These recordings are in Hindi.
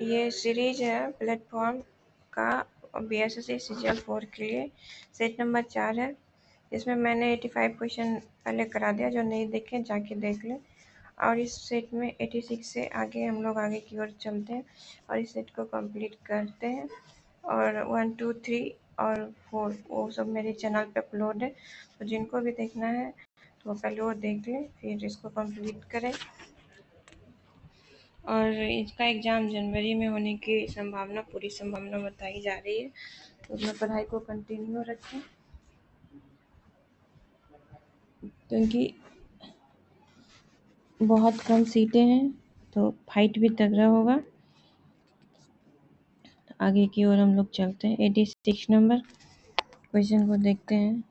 ये सीरीज है प्लेटफॉर्म का BSSC CGL4 के लिए। सेट नंबर 4 है। इसमें मैंने 85 क्वेश्चन पहले करा दिया, जो नहीं देखे जाके देख लें। और इस सेट में 86 से आगे हम लोग आगे की ओर चलते हैं और इस सेट को कंप्लीट करते हैं। और 1, 2, 3 और 4 वो सब मेरे चैनल पे अपलोड है, तो जिनको भी देखना है तो पहले वो देख लें, फिर इसको कंप्लीट करें। और इसका एग्ज़ाम जनवरी में होने की संभावना, पूरी संभावना बताई जा रही है, तो अपना पढ़ाई को कंटिन्यू रखें, क्योंकि बहुत कम सीटें हैं तो फाइट भी तगड़ा होगा। आगे की ओर हम लोग चलते हैं। 86 नंबर क्वेश्चन को देखते हैं।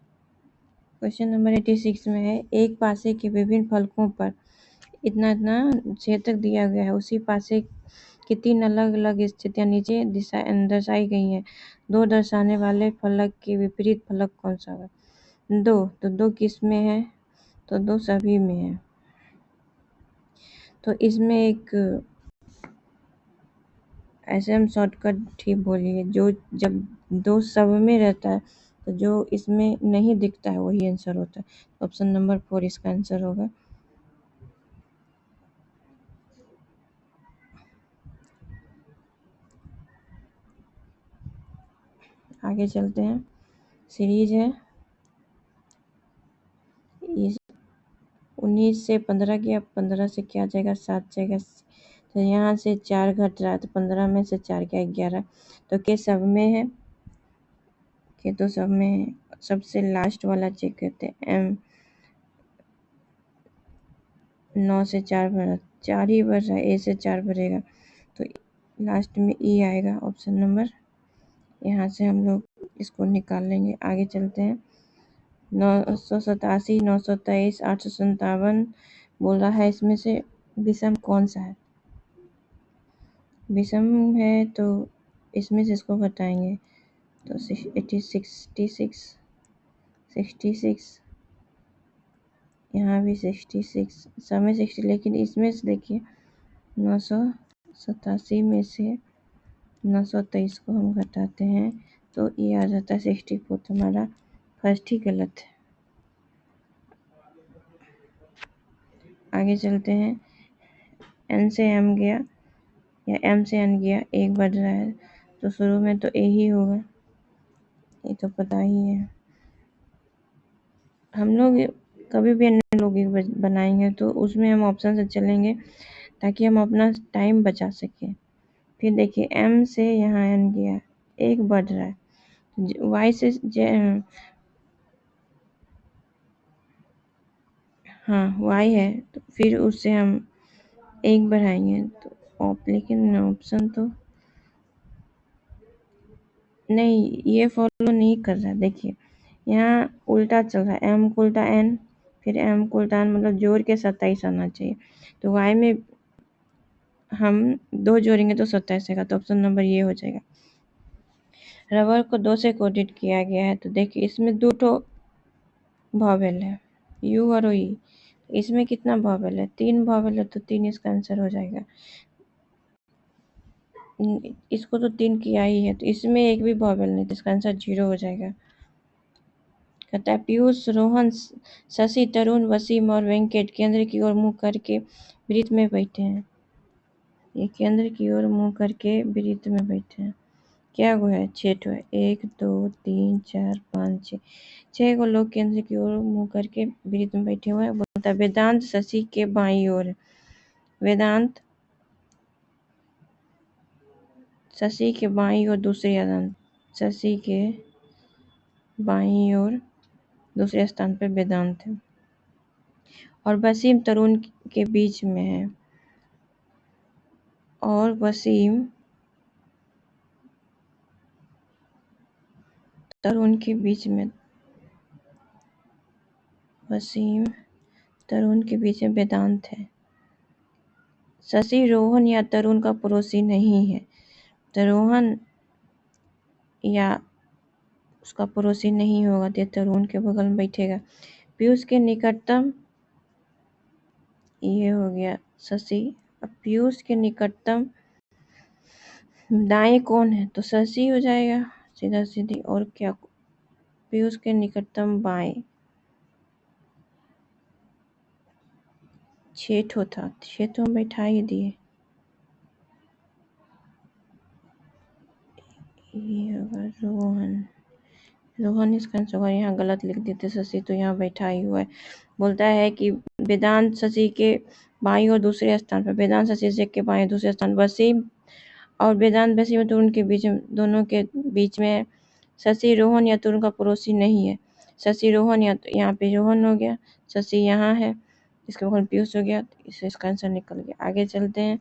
क्वेश्चन नंबर 86 में है, एक पासे के विभिन्न फलकों पर इतना इतना क्षेत्रक दिया गया है, उसी पासे की 3 अलग अलग स्थितियां नीचे दर्शाई गई हैं। 2 दर्शाने वाले फलक के विपरीत फलक कौन सा है? 2 तो 2 किस में है? तो 2 सभी में है। तो इसमें एक ऐसे हम शॉर्टकट ही बोलिए, जो जब 2 सब में रहता है तो जो इसमें नहीं दिखता है वही आंसर होता है। ऑप्शन नंबर 4 इसका आंसर होगा। आगे चलते हैं। सीरीज है, इस 19 से 15 किया, 15 से क्या जाएगा? 7 जाएगा। तो यहाँ से 4 घट रहा है, तो 15 में से 4 क्या? 11। तो के सब में है? के तो सब में है। सबसे लास्ट वाला चेक करते हैं। एम 9 से 4 भरा, 4 ही भर रहा है, ए से 4 भरेगा, तो लास्ट में ई आएगा। ऑप्शन नंबर, यहाँ से हम लोग इसको निकाल लेंगे। आगे चलते हैं। 987, 923, 857 बोल रहा है, इसमें से विषम कौन सा है? विषम है तो इसमें से इसको घटाएंगे तो 66, यहाँ भी 66, सब में 60, लेकिन इसमें से देखिए 987 में से 923 को हम घटाते हैं तो ये आ जाता है 64, तो हमारा फर्स्ट ही गलत है। आगे चलते हैं। एन से एम गया या एम से एन गया, एक बढ़ रहा है तो शुरू में तो ए ही होगा, ये तो पता ही है। हम लोग कभी भी अन्य लॉजिक बनाएंगे तो उसमें हम ऑप्शन से चलेंगे ताकि हम अपना टाइम बचा सकें। फिर देखिए एम से यहाँ एन गया, एक बढ़ रहा है, वाई से हाँ वाई है, तो फिर उससे हम एक बढ़ाएंगे तो लेकिन ऑप्शन तो नहीं, ये फॉलो नहीं कर रहा। देखिए यहाँ उल्टा चल रहा है, एम को उल्टा एन, फिर एम को उल्टा एन, मतलब जोड़ के 27 आना चाहिए। तो वाई में हम 2 जोड़ेंगे तो 27 आएगा, तो ऑप्शन नंबर ये हो जाएगा। रबर को 2 से कोटेड किया गया है, तो देखिए इसमें 2 ठो वॉवेल है, यू और ई। इसमें कितना वॉवेल है? 3 वॉवेल है, तो 3 इसका आंसर हो जाएगा। इसको तो 3 किया ही है, तो इसमें एक भी वॉवेल नहीं, तो इसका आंसर 0 हो जाएगा। कहता है पीयूष, रोहन, शशि, तरुण, वसीम और वेंकट केंद्र की ओर मुंह करके वृत्त में बैठे हैं। ये केंद्र की ओर मुंह करके वृत्त में बैठे हैं। क्या वो है? 6 ठो है। 1, 2, 3, 4, 5, 6 को लोग केंद्र की ओर मुंह करके वृत्त में बैठे हुए हैं। बोलता है वेदांत शशि के बाईं ओर है। वेदांत शशि के बाईं ओर दूसरे स्थान, शशि के बाईं ओर दूसरे स्थान पर वेदांत है, और वसीम तरुण के बीच में है, और वसीम तरुण के बीच में, वसीम तरुण के बीच में वेदांत है। शशि रोहन या तरुण का पड़ोसी नहीं है, तो रोहन या उसका पड़ोसी नहीं होगा, तो तरुण के बगल में बैठेगा। पीयूष के निकटतम, ये हो गया शशि। अब पीयूष के निकटतम दाएं कौन है तो शशि हो जाएगा सीधा सीधी। और क्या, पीयूष के निकटतम बाएं 6 ठो था, 6 ठो हम बैठा ही दिए। ये होगा रोहन, रोहन इसका आंसर होगा। यहाँ गलत लिख देते शशि, तो यहाँ बैठा ही हुआ है। बोलता है कि वेदांत शशि के बाईं और दूसरे स्थान पर, वेदांत शशि के बाईं दूसरे स्थान, वसीम और वेदांत वसीम और तरुण के बीच, दोनों के बीच में शशि रोहन या तरुण का पड़ोसी नहीं है। शशि रोहन, या तो यहाँ पे रोहन हो गया, शशि यहाँ है, इसके बगल पीयूष हो गया, इससे इसका आंसर निकल गया। आगे चलते हैं।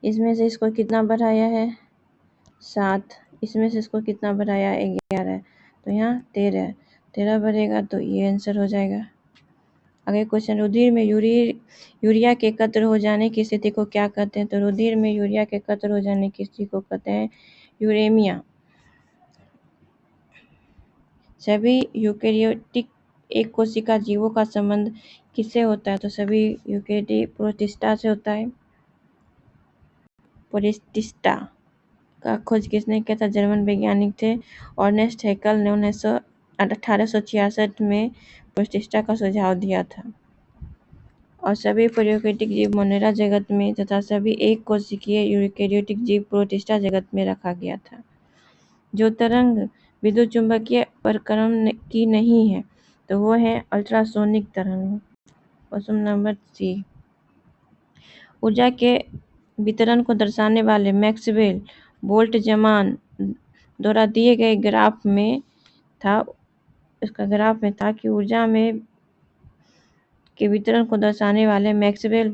इसमें से इसको कितना बढ़ाया है 7, इसमें से इसको कितना बढ़ाया 11, तो यहाँ 13 बढ़ेगा, तो ये आंसर हो जाएगा। आगे क्वेश्चन, रुधिर में यूरिया के एकत्र हो जाने की स्थिति को क्या कहते हैं? तो रुधिर में यूरिया के एकत्र हो जाने की स्थिति को कहते हैं यूरेमिया। सभी यूकेरियोटिक एक कोशिका जीवों का संबंध किससे होता है? तो सभी यूकेरियोटिक प्रोटिस्टा से होता है। प्रोटिस्टा का खोज किसने किया था? जर्मन वैज्ञानिक थे अर्नेस्ट हैकेल ने 1866 में प्रोटिस्टा का सुझाव दिया था। और सभी प्रोकैरियोटिक जीव मोनेरा जगत में तथा सभी एक कोशिकीय यूकेरियोटिक जीव प्रोटिस्टा जगत में रखा गया था। जो तरंग विद्युत चुंबकीय प्रक्रम की नहीं है, तो वो है अल्ट्रासोनिक तरंग। क्वेश्चन नंबर 3, ऊर्जा के वितरण को दर्शाने वाले मैक्सवेल बोल्ट्जमान द्वारा दिए गए ग्राफ में था, इसका ग्राफ में था कि ऊर्जा में के वितरण को दर्शाने वाले मैक्सवेल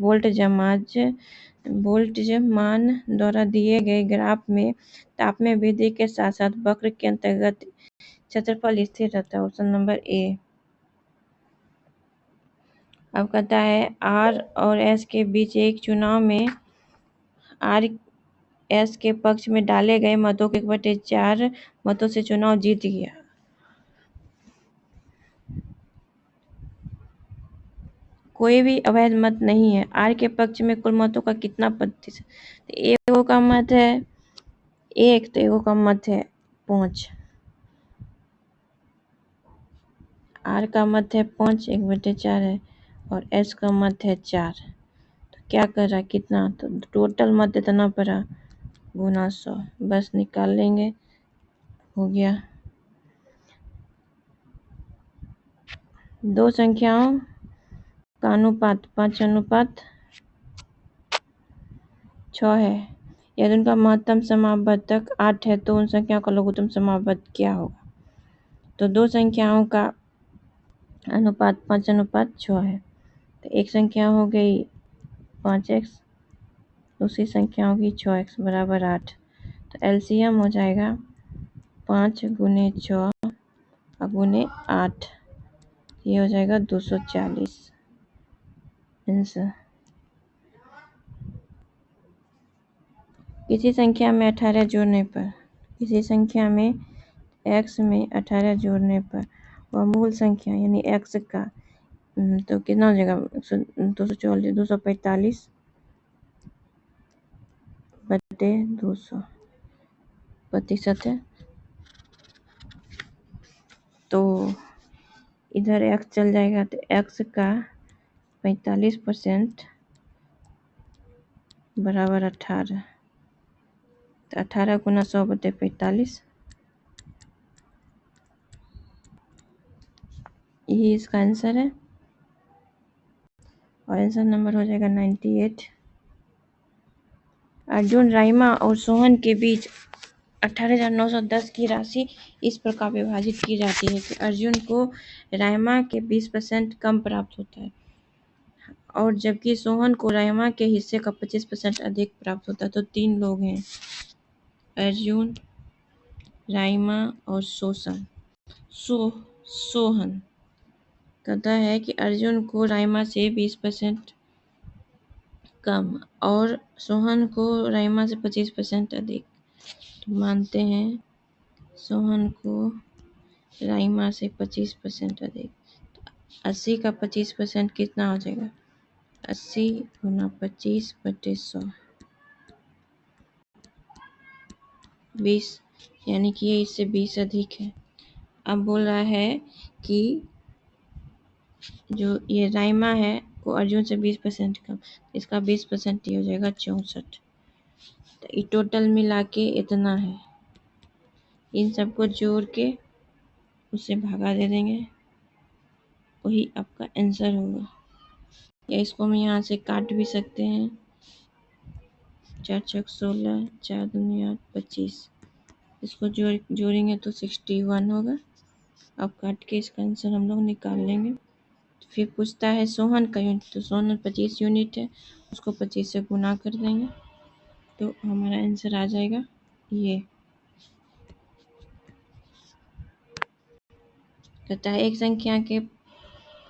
बोल्ट्जमान द्वारा दिए गए ग्राफ में ताप में वृद्धि के साथ साथ वक्र के अंतर्गत क्षेत्रफल स्थिर रहता है। ऑप्शन नंबर ए। अब कहता है आर और एस के बीच एक चुनाव में आर एस के पक्ष में डाले गए मतों के 1/4 मतों से चुनाव जीत गया। कोई भी अवैध मत नहीं है। आर के पक्ष में कुल मतों का कितना प्रतिशत? एगो का मत है 1, तो एगो का मत है 5। आर का मत है 5, 1/4 है, और एस का मत है 4। तो क्या कर रहा है, कितना? तो टोटल मत इतना पड़ा गुना 100, बस निकाल लेंगे, हो गया। दो संख्याओं का अनुपात 5:6 है। यदि उनका महत्तम समावर्तक 8 है, तो उन संख्याओं का लघुत्तम समावर्त क्या होगा? तो दो संख्याओं का अनुपात 5:6 है, तो एक संख्या हो गई 5x, दूसरी संख्या होगी 6x बराबर 8। तो एलसीएम हो जाएगा 5 गुने 6 गुने 8, ये हो जाएगा 240 आंसर। किसी संख्या में 18 जोड़ने पर, किसी संख्या में x में 18 जोड़ने पर वह मूल संख्या यानी x का तो कितना हो जाएगा 244 245 बटे 200 प्रतिशत है। तो इधर x चल जाएगा, तो x का 45% बराबर 18, तो 18 गुना 100 बटे 45, यही इसका आंसर है। और आंसर नंबर हो जाएगा 98। अर्जुन, राइमा और सोहन के बीच 18,910 की राशि इस प्रकार विभाजित की जाती है कि अर्जुन को राइमा के 20% कम प्राप्त होता है, और जबकि सोहन को राइमा के हिस्से का 25% अधिक प्राप्त होता है। तो 3 लोग हैं, अर्जुन, राइमा और सोहन। कहता है कि अर्जुन को राइमा से 20% कम और सोहन को राइमा से 25% अधिक। तो मानते हैं सोहन को राइमा से 25% अधिक। 80 का 25% कितना हो जाएगा? 80 गुना 25 बटे 100, 20, यानी कि ये इससे 20 अधिक है। अब बोल रहा है कि जो ये राइमा है वो अर्जुन से 20% कम, इसका 20% ये हो जाएगा 64। तो ये टोटल मिला के इतना है, इन सबको जोड़ के उससे भागा दे देंगे, वही आपका आंसर होगा। या इसको हम यहाँ से काट भी सकते हैं, 4 चौक 16, 4 दूनी 8, 25, इसको जोड़ेंगे तो 61 होगा। अब काट के इसका आंसर हम लोग निकाल लेंगे। फिर पूछता है सोहन का यूनिट, तो सोहन 25 यूनिट है, उसको 25 से गुना कर देंगे तो हमारा आंसर आ जाएगा ये। कहता है एक संख्या के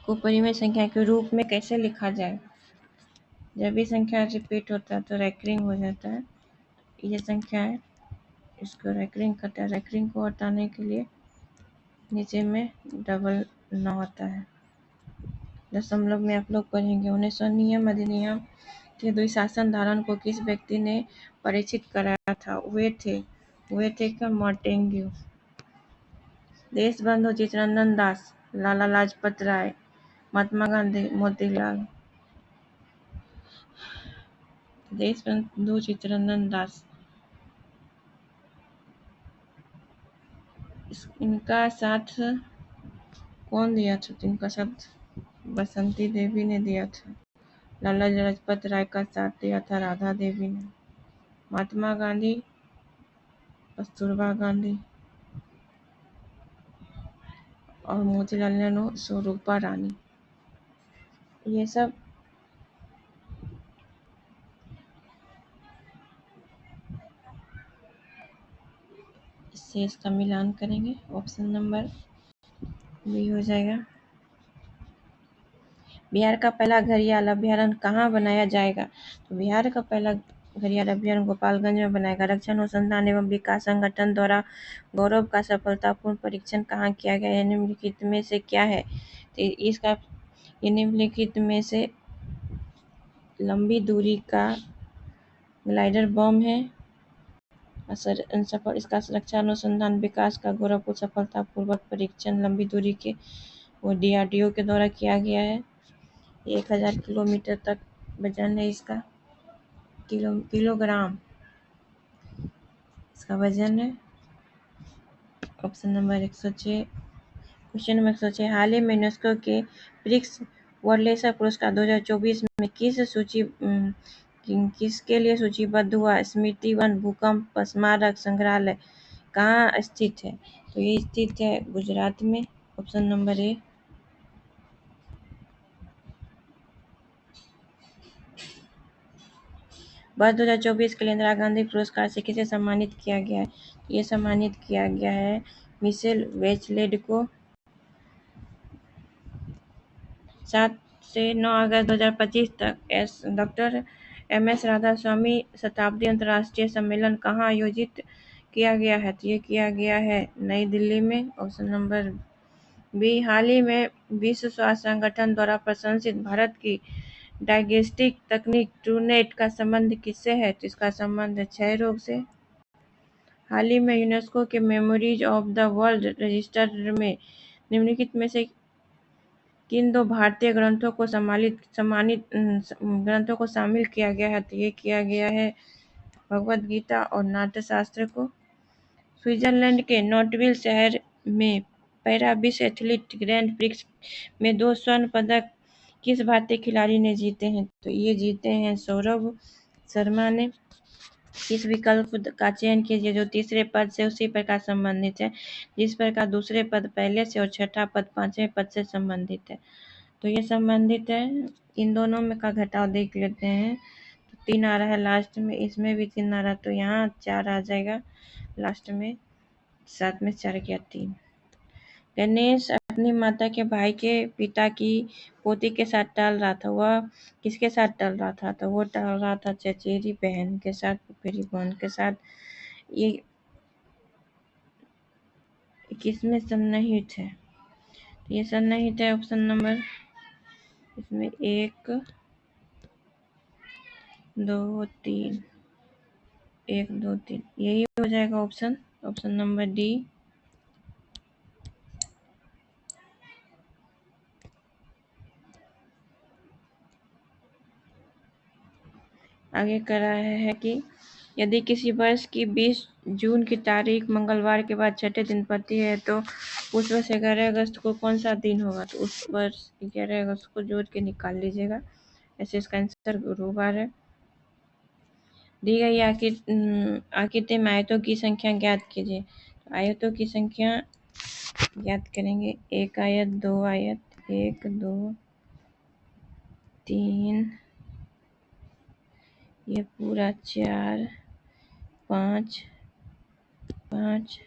को परिमेय संख्या के रूप में कैसे लिखा जाए। जब भी संख्या रिपीट होता है तो रैकरिंग हो जाता है। ये संख्या है, इसको रैकरिंग करता है, रैकरिंग को हटाने के लिए नीचे में डबल न होता है। दशमलव में आप लोग पढ़ेंगे 1900 नियम अधिनियम के द्विशासन धारण को किस व्यक्ति ने परीक्षित कराया था। वे थे क्या मोंटेग्यू। देशबंधु चित्तरंजन दास, लाला लाजपत राय, महात्मा गांधी, मोतीलाल। देशबंधु चित्तरंजन दास, इनका साथ कौन दिया था। इनका साथ बसंती देवी ने दिया था। लाला लाजपत राय का साथ दिया था राधा देवी ने। महात्मा गांधी, कस्तूरबा गांधी और मोतीलाल नेहरू, स्वरूपा रानी। ये सब इससे इसका मिलान करेंगे, ऑप्शन नंबर बी हो जाएगा। बिहार का पहला घड़ियाल अभ्यारण्य कहाँ बनाया जाएगा। तो बिहार का पहला घड़ियाल अभ्यारण्य गोपालगंज में बनाएगा। रक्षा अनुसंधान एवं विकास संगठन द्वारा गौरव का सफलतापूर्ण परीक्षण कहाँ किया गया। निम्नलिखित में से क्या है। तो इसका निम्नलिखित में से लंबी दूरी का ग्लाइडर बम है। इसका रक्षा अनुसंधान विकास का गौरवपूर्ण सफलतापूर्वक परीक्षण लंबी दूरी के वो DRDO के द्वारा किया गया है। 1000 किलोमीटर तक वजन है इसका, किलोग्राम इसका वजन है। Option number 106। क्वेश्चन नंबर 106, हाल ही में यूनेस्को के ब्रिक्स वर्ल्ड लेसर पुरस्कार 2024 में किसके लिए सूचीबद्ध हुआ। स्मृति वन भूकंप स्मारक संग्रहालय कहाँ स्थित है। तो ये स्थित है गुजरात में। ऑप्शन नंबर ए। वर्ष 2024 के लिए इंदिरा गांधी पुरस्कार से किसे सम्मानित किया गया है। ये सम्मानित किया गया है मिशेल बेचलेट को। 7 से 9 अगस्त 2025 तक डॉक्टर MS राधास्वामी शताब्दी अंतर्राष्ट्रीय सम्मेलन कहाँ आयोजित किया गया है। तो ये किया गया है नई दिल्ली में। Option number B. हाल ही में विश्व स्वास्थ्य संगठन द्वारा प्रशंसित भारत की डायग्नोस्टिक तकनीक ट्रूनेट का संबंध किससे है। तो इसका संबंध है क्षय रोग से। हाल ही में यूनेस्को के memories of the world register में निम्नलिखित में से किन दो भारतीय ग्रंथों को ग्रंथों को शामिल किया गया है। तो ये किया गया है भगवद गीता और नाट्यशास्त्र को। स्विट्जरलैंड के नोटविल शहर में पैरा विश्व एथलीट ग्रैंड प्रिक्स में 2 स्वर्ण पदक किस भारतीय खिलाड़ी ने जीते हैं। तो ये जीते हैं सौरभ शर्मा ने। किस विकल्प का चयन कीजिए जो तीसरे पद से उसी प्रकार संबंधित है जिस प्रकार दूसरे पद पहले से और छठा पद पांचवें पद से संबंधित है। तो ये संबंधित है। इन दोनों में का घटाव देख लेते हैं। तो 3 आ रहा है लास्ट में, इसमें भी 3 आ रहा है, तो यहाँ 4 आ जाएगा लास्ट में। 7 में 4 गया 3। गणेश अपनी माता के भाई के पिता की पोती के साथ टहल रहा था। वह किसके साथ टहल रहा था। तो वो टहल रहा था चचेरी बहन के साथ, फुफेरी बहन के साथ। ये किसमें सन्निहित है। ये सन्निहित है ऑप्शन नंबर इसमें 1, 2, 3 1 2 3 यही हो जाएगा ऑप्शन नंबर डी। आगे कर रहा है कि यदि किसी वर्ष की 20 जून की तारीख मंगलवार के बाद छठे दिन पड़ती है तो उस वर्ष 11 अगस्त को कौन सा दिन होगा। तो उस वर्ष 11 अगस्त को जोड़ के निकाल लीजिएगा। ऐसे इसका आंसर गुरुवार है। दी गई आकृति में आयतों की संख्या ज्ञात कीजिए। तो आयतों की संख्या ज्ञात करेंगे। 1 आयत, 2 आयत, 1 2 3, ये पूरा 4 5 5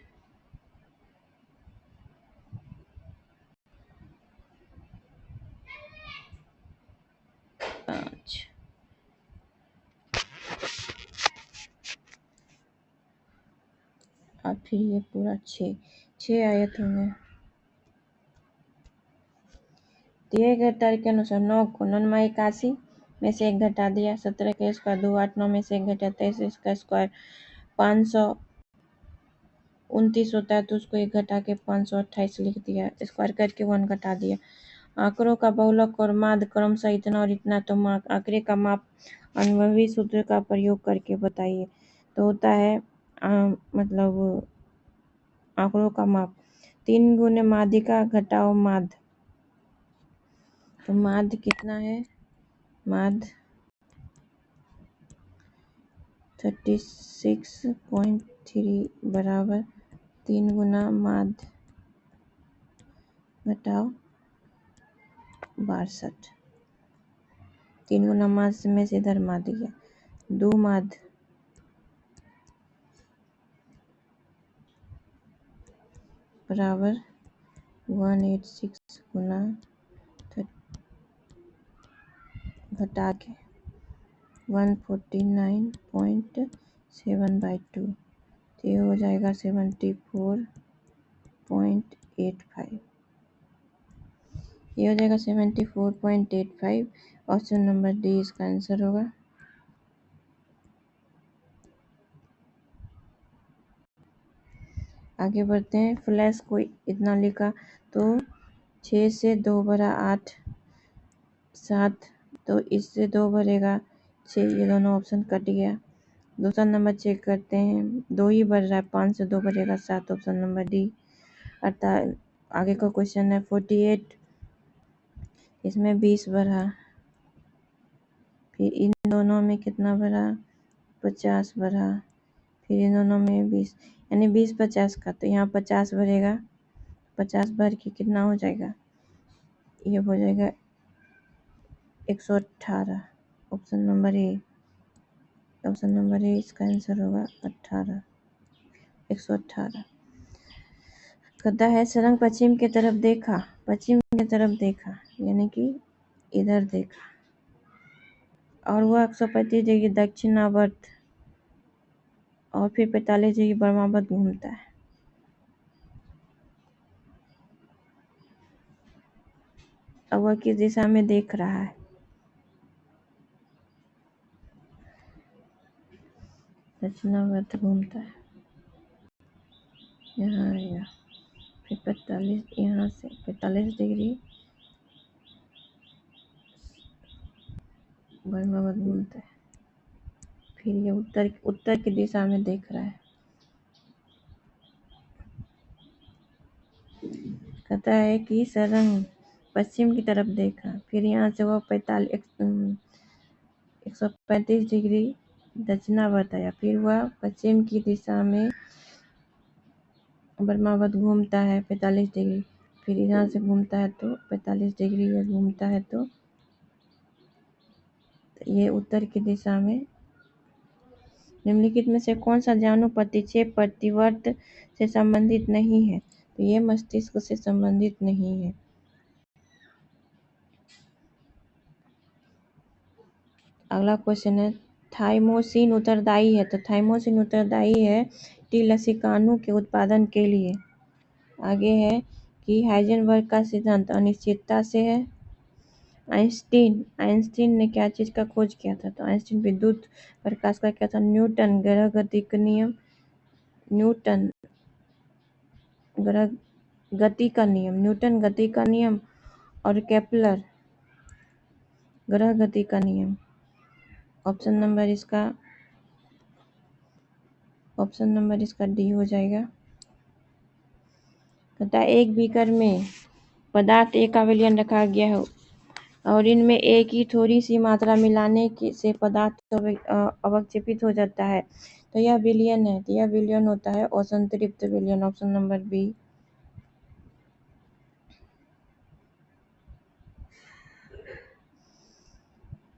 5 और फिर ये पूरा 6 आयत होंगे। दिए गए तर्क के अनुसार 9 को 9 81 में से 1 घटा दिया। 17 का स्क्वायर 289 में से 1 घटा 23 इसका स्क्वायर 529 होता है तो उसको 1 घटा के 528 लिख दिया। स्क्वायर करके 1 घटा दिया। आंकड़ों का बहुलक और माध्य क्रमशः इतना और इतना, तो आंकड़े का माप अनुभवी सूत्र का प्रयोग करके बताइए। तो होता है मतलब आंकड़ों का माप 3 गुने माध्यिका घटाओ माध्य। तो माध्य कितना है, माध्य 36.3 बराबर 3 गुना माध्य घटाओ 62। 3 गुना माध्य में से इधर माध्य गया, 2 माध्य बराबर 186 गुना घटा के 149.7/2, तो ये हो जाएगा 74.85। ये हो जाएगा 74.85। ऑप्शन नंबर डी इसका आंसर होगा। आगे बढ़ते हैं। फ्लैश को इतना लिखा तो 6 से 2 बरा 8 7, तो इससे 2 भरेगा 6, ये दोनों ऑप्शन कट गया। दूसरा नंबर चेक करते हैं, 2 ही बढ़ रहा है, 5 से 2 भरेगा 7, ऑप्शन नंबर डी। अर्थात आगे का क्वेश्चन है 48, इसमें 20 भरा, फिर इन दोनों में कितना भरा 50 भरा, फिर इन दोनों में 20, यानी 20 50 का, तो यहाँ 50 भरेगा, 50 भर के कितना हो जाएगा, ये हो जाएगा 118। ऑप्शन नंबर ए, ऑप्शन नंबर ए इसका आंसर होगा 18, 118। कहता है सरंग पश्चिम की तरफ देखा, पश्चिम की तरफ देखा यानी कि इधर देखा, और वह 135 डिग्री दक्षिणावर्त और फिर 45 डिग्री वामावर्त घूमता है। अब वह किस दिशा में देख रहा है। दक्षिणावर्त घूमता है, यहाँ आएगा, फिर 45 यहाँ से 45 डिग्री वामावर्त घूमता है, फिर ये उत्तर की दिशा में देख रहा है। कहता है कि सरंग पश्चिम की तरफ देखा, फिर यहाँ से वह 135 डिग्री दक्षिणावर्त आया, फिर वह पश्चिम की दिशा में वामावर्त घूमता है 45 डिग्री, फिर यहाँ से घूमता है तो 45 डिग्री ये घूमता है, तो ये उत्तर की दिशा में। निम्नलिखित में से कौन सा जानू प्रतिक्षेप प्रतिवर्त से संबंधित नहीं है। तो ये मस्तिष्क से संबंधित नहीं है। अगला क्वेश्चन है थाइमोसिन उत्तरदायी है। तो थाइमोसिन उत्तरदायी है टी लसिकानु के उत्पादन के लिए। आगे है कि हाइजेनबर्ग का सिद्धांत अनिश्चितता से है। आइंस्टीन ने क्या चीज का खोज किया था? तो आइंस्टीन विद्युत प्रकाश का क्या था? न्यूटन ग्रह गति का नियम, न्यूटन ग्रह गति का नियम, न्यूटन गति का नियम और केपलर ग्रह गति का नियम। ऑप्शन नंबर इसका डी हो जाएगा। कहता है एक बीकर में पदार्थ A का विलयन रखा गया है और इनमें A की थोड़ी सी मात्रा मिलाने से पदार्थ अवक्षेपित हो जाता है, तो यह विलयन है। तो यह विलयन होता है असंतृप्त विलयन। Option number B.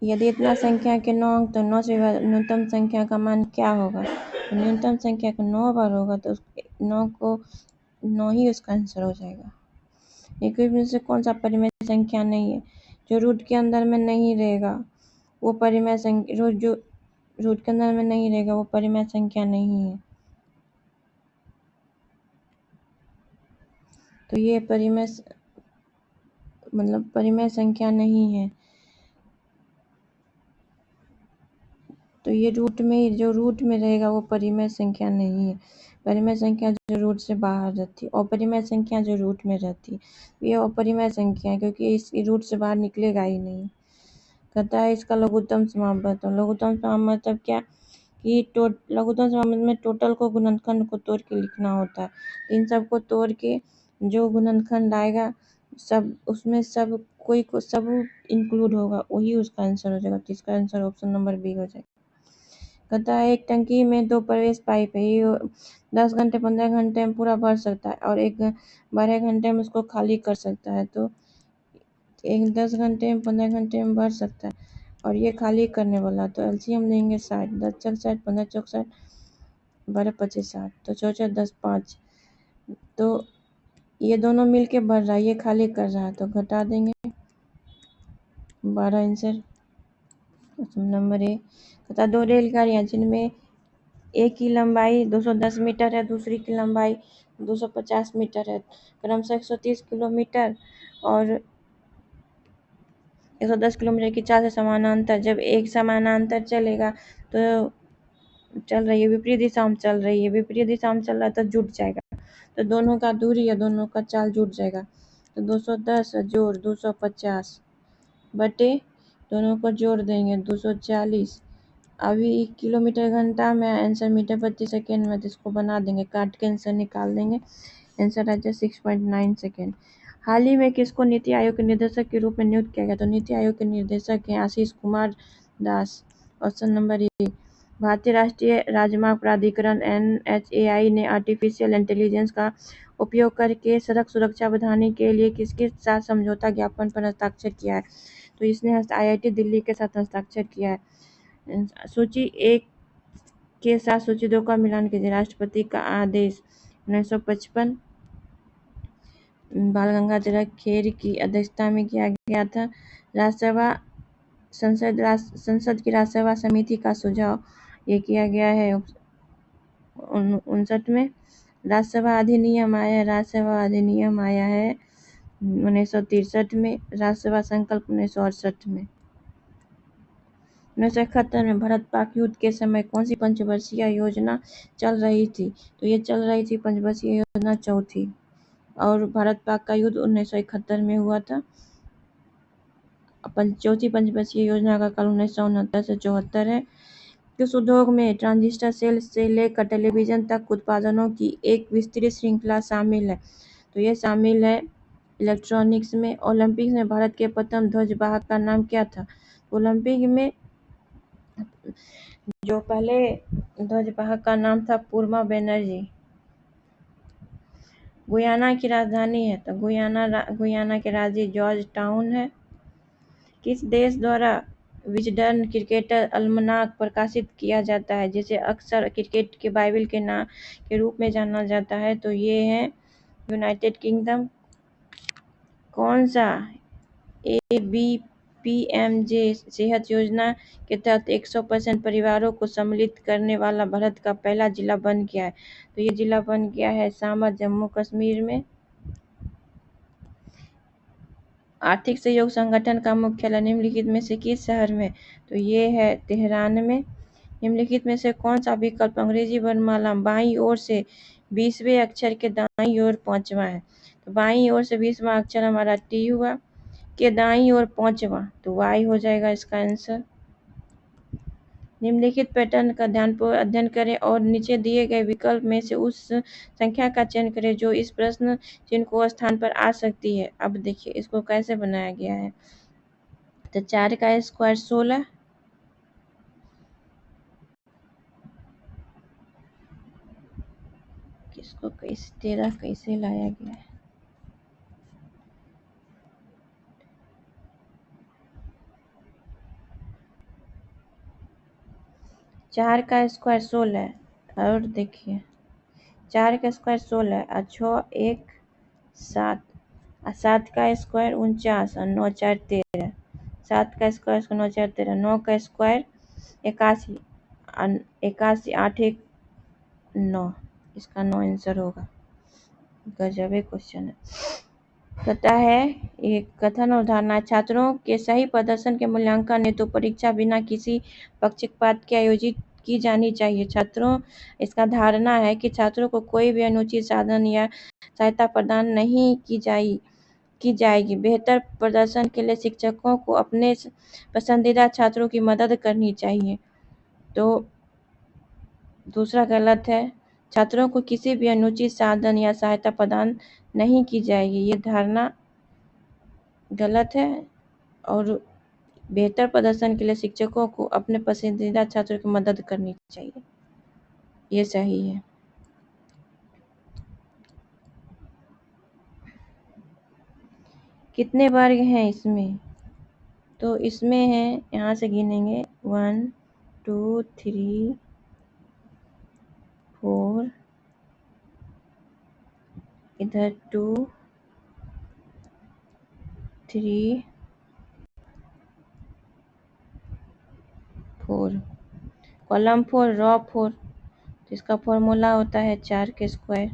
यदि इतना संख्या के 9 अंक तो 9 से न्यूनतम संख्या का मान क्या होगा? तो न्यूनतम संख्या का 9 बार होगा तो 9 ही उसका आंसर हो जाएगा। इक्विवेलेंस से कौन सा परिमेय संख्या नहीं है? जो रूट के अंदर में नहीं रहेगा वो परिमेय संख्या, जो रूट के अंदर में नहीं रहेगा वो परिमेय संख्या नहीं है। तो ये परिमेय संख्या नहीं है। तो ये जो रूट में रहेगा वो परिमेय संख्या नहीं है। परिमेय संख्या जो रूट से बाहर रहती है, अपरिमेय संख्या जो रूट में रहती है, ये अपरिमेय संख्या है क्योंकि इस रूट से बाहर निकलेगा ही नहीं। कहता है इसका लघुत्तम समाप्त बताओ। लघुत्तम समाप्त मतलब क्या कि लघुत्तम समाप्त में टोटल को गुणनखंड को तोड़ के लिखना होता है। इन सब को तोड़ के जो गुणनखंड आएगा सब उसमें सब इंक्लूड होगा, वही उसका आंसर हो जाएगा। तो इसका आंसर ऑप्शन नंबर बी हो जाएगा। कहता है एक टंकी में 2 प्रवेश पाइप है, ये 10 घंटे 15 घंटे में पूरा भर सकता है और 12 घंटे में उसको खाली कर सकता है। तो 10 घंटे में 15 घंटे में भर सकता है और ये खाली करने वाला। तो एलसीएम लेंगे 60, 10 चौक 60, 15 चौक 60, 12 25 60, तो 4 10 5। तो ये दोनों मिलके भर रहा है, ये खाली कर रहा है, तो घटा देंगे 12 आंसर। Number A. कहता 2 रेलगाड़ियाँ जिनमें एक की लंबाई 210 मीटर है, दूसरी की लंबाई 250 मीटर है, क्रमशः 130 किलोमीटर और 110 किलोमीटर की चाल से समानांतर। जब एक समानांतर चलेगा तो चल रही है, विपरीत दिशा में चल रही है, विपरीत दिशा में चल रहा है तो जुट जाएगा। तो दोनों का दूरी या दोनों का चाल जुट जाएगा। तो 210 जोड़ 250 बटे दोनों को जोड़ देंगे 240। अभी किलोमीटर घंटा में आंसर मीटर प्रति सेकेंड में, तो इसको बना देंगे, काट के आंसर निकाल देंगे। आंसर आ जाए 6.9 सेकेंड। हाल ही में किसको नीति आयोग के निदेशक के रूप में नियुक्त किया गया? तो नीति आयोग के निदेशक हैं Ashish Kumar Das. Option number A. भारतीय राष्ट्रीय राजमार्ग प्राधिकरण NHAI ने आर्टिफिशियल इंटेलिजेंस का उपयोग करके सड़क सुरक्षा बढ़ाने के लिए किसके साथ समझौता ज्ञापन पर हस्ताक्षर किया है? तो इसने IIT दिल्ली के साथ हस्ताक्षर किया है। सूची 1 के साथ सूची 2 का मिलान कीजिए। राष्ट्रपति का आदेश 1955 बाल गंगाधर खेर की अध्यक्षता में किया गया था। संसद की राज्यसभा समिति का सुझाव ये किया गया है 59 में। राज्यसभा अधिनियम आया है 1963 में। राज्यसभा संकल्प 1968 में। 1971 में भारत पाक युद्ध के समय कौन सी पंचवर्षीय योजना चल रही थी? तो ये चल रही थी पंचवर्षीय योजना चौथी, और भारत पाक का युद्ध 1971 में हुआ था। चौथी पंचवर्षीय योजना का काल 1969 से 74 है। किस उद्योग में ट्रांजिस्टर सेल से लेकर टेलीविजन तक उत्पादनों की एक विस्तृत श्रृंखला शामिल है? तो ये शामिल है इलेक्ट्रॉनिक्स में। ओलंपिक्स में भारत के प्रथम ध्वजवाहक का नाम क्या था? ओलंपिक में जो पहले ध्वजवाहक का नाम था पूर्णा बनर्जी। गुयाना की राजधानी है, तो गुयाना की राजधानी जॉर्ज टाउन है। किस देश द्वारा विजडन क्रिकेटर अलमनाक प्रकाशित किया जाता है, जिसे अक्सर क्रिकेट के बाइबल के नाम के रूप में जाना जाता है? तो ये है यूनाइटेड किंगडम। कौन सा ABPMJ सेहत योजना के तहत 100% परिवारों को सम्मिलित करने वाला भारत का पहला जिला बन गया है? तो ये जिला बन गया है सामा, जम्मू कश्मीर में। आर्थिक सहयोग संगठन का मुख्यालय निम्नलिखित में से किस शहर में? तो ये है तेहरान में। निम्नलिखित में से कौन सा विकल्प अंग्रेजी वर्णमाला बाईं ओर से 20वें अक्षर के दाईं ओर 5वां है? तो बाईं ओर से 20वां अक्षर हमारा टी हुआ, के दाईं ओर 5वां, तो वाई हो जाएगा इसका आंसर। निम्नलिखित पैटर्न का ध्यानपूर्वक अध्ययन करें और नीचे दिए गए विकल्प में से उस संख्या का चयन करें जो इस प्रश्न चिन्ह को स्थान पर आ सकती है। अब देखिए इसको कैसे बनाया गया है। तो 4 का स्क्वायर 16, किसको कैसे 13 कैसे लाया गया है? 4 का स्क्वायर 16 और देखिए 4 का स्क्वायर 16 और 6 1 7 और 7 का स्क्वायर 49 और 9 4 13। 7 का स्क्वायर 9 4 13, 9 का स्क्वायर 81 और 81 8 1 9, इसका 9 आंसर होगा। गजब क्वेश्चन है। कहता है एक कथन और धारणा, छात्रों के सही प्रदर्शन के मूल्यांकन हेतु परीक्षा बिना किसी पक्षपात के आयोजित की जानी चाहिए। छात्रों, इसका धारणा है कि छात्रों को कोई भी अनुचित साधन या सहायता प्रदान नहीं की जाएगी। बेहतर प्रदर्शन के लिए शिक्षकों को अपने पसंदीदा छात्रों की मदद करनी चाहिए। तो दूसरा गलत है, छात्रों को किसी भी अनुचित साधन या सहायता प्रदान नहीं की जाएगी, ये धारणा गलत है। और बेहतर प्रदर्शन के लिए शिक्षकों को अपने पसंदीदा छात्रों की मदद करनी चाहिए, ये सही है। कितने वर्ग हैं इसमें? तो इसमें है, यहाँ से गिनेंगे 1 2 3 4, इधर 2 3 4, कॉलम 4 रॉ 4। तो इसका फॉर्मूला होता है 4 का स्क्वायर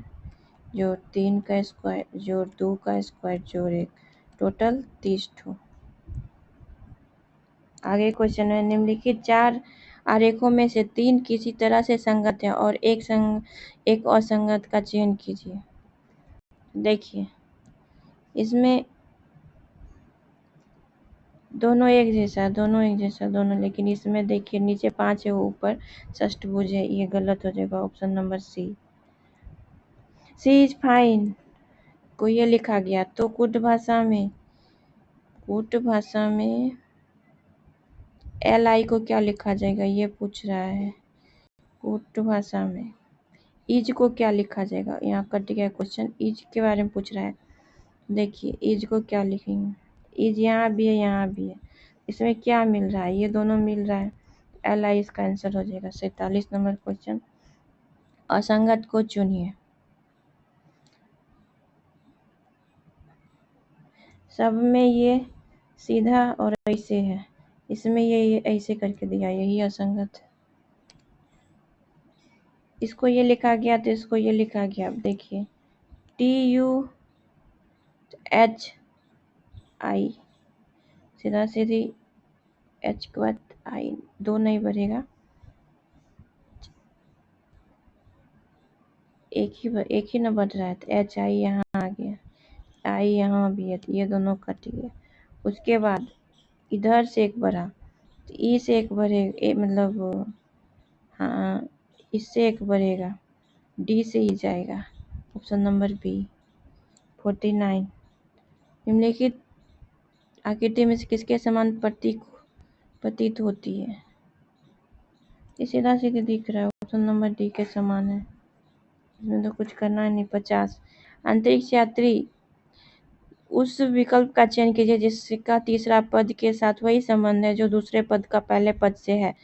जोड़ 3 का स्क्वायर जोड़ 2 का स्क्वायर जोड़ 1, टोटल 30 ठो। आगे क्वेश्चन में निम्नलिखित 4 आरेखों में से 3 किसी तरह से संगत है और एक असंगत का चयन कीजिए। देखिए इसमें दोनों एक जैसा दोनों, लेकिन इसमें देखिए नीचे 5 है, ऊपर षष्ठभुज है, ये गलत हो जाएगा। Option number C is fine को ये लिखा गया। तो कुट भाषा में LI को क्या लिखा जाएगा, ये पूछ रहा है। कुट भाषा में इज को क्या लिखा जाएगा, यहाँ कट गया क्वेश्चन, इज के बारे में पूछ रहा है। देखिए इज को क्या लिखेंगे, इज यहाँ भी है यहाँ भी है, इसमें क्या मिल रहा है, ये दोनों मिल रहा है, LI इसका आंसर हो जाएगा। 47 नंबर क्वेश्चन, असंगत को चुनिए। सब में ये सीधा और ऐसे है, इसमें ये ऐसे करके दिया, यही असंगत है। इसको ये लिखा गया तो इसको ये लिखा गया। अब देखिए TUHI सीधा सीधी H के बाद I, दो नहीं बढ़ेगा, एक ही ना बढ़ रहा है। तो HI यहाँ आ गया, I यहाँ भी है, तो ये दोनों कट गए। उसके बाद इधर से एक बढ़ा, तो ई से एक बढ़ेगा, मतलब हाँ इससे एक बढ़ेगा, डी से ही जाएगा। Option number B 49। निम्नलिखित आकृति में से किसके समान प्रतीत होती है? ये सीधा सीधे दिख रहा है, ऑप्शन नंबर डी के समान है, इसमें तो कुछ करना ही नहीं। 50 अंतरिक्ष यात्री उस विकल्प का चयन कीजिए जिसका तीसरा पद के साथ वही संबंध है जो दूसरे पद का पहले पद से है।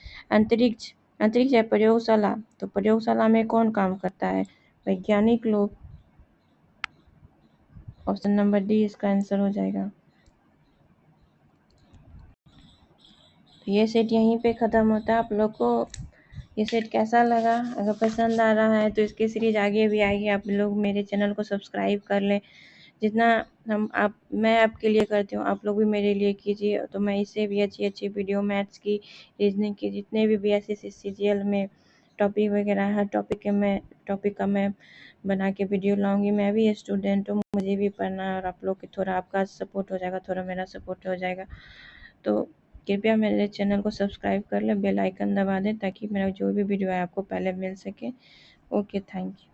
अंतरिक्ष या प्रयोगशाला, तो प्रयोगशाला में कौन काम करता है? वैज्ञानिक लोग। ऑप्शन नंबर डी इसका आंसर हो जाएगा। तो ये सेट यहीं पे ख़त्म होता है। आप लोग को ये सेट कैसा लगा? अगर पसंद आ रहा है तो इसकी सीरीज आगे भी आएगी। आप लोग मेरे चैनल को सब्सक्राइब कर लें, जितना मैं आपके लिए करती हूँ आप लोग भी मेरे लिए कीजिए। तो मैं इससे भी अच्छी अच्छी वीडियो मैथ्स की, रीजनिंग की, जितने भी BSc CGL में टॉपिक वगैरह हर टॉपिक का मैं बना के वीडियो लाऊंगी। मैं भी स्टूडेंट हूँ, मुझे भी पढ़ना है और आप लोग की थोड़ा आपका सपोर्ट हो जाएगा, थोड़ा मेरा सपोर्ट हो जाएगा। तो कृपया मेरे चैनल को सब्सक्राइब कर लें, बेल आइकन दबा दें ताकि मेरा जो भी वीडियो है आपको पहले मिल सके। Okay, thank you.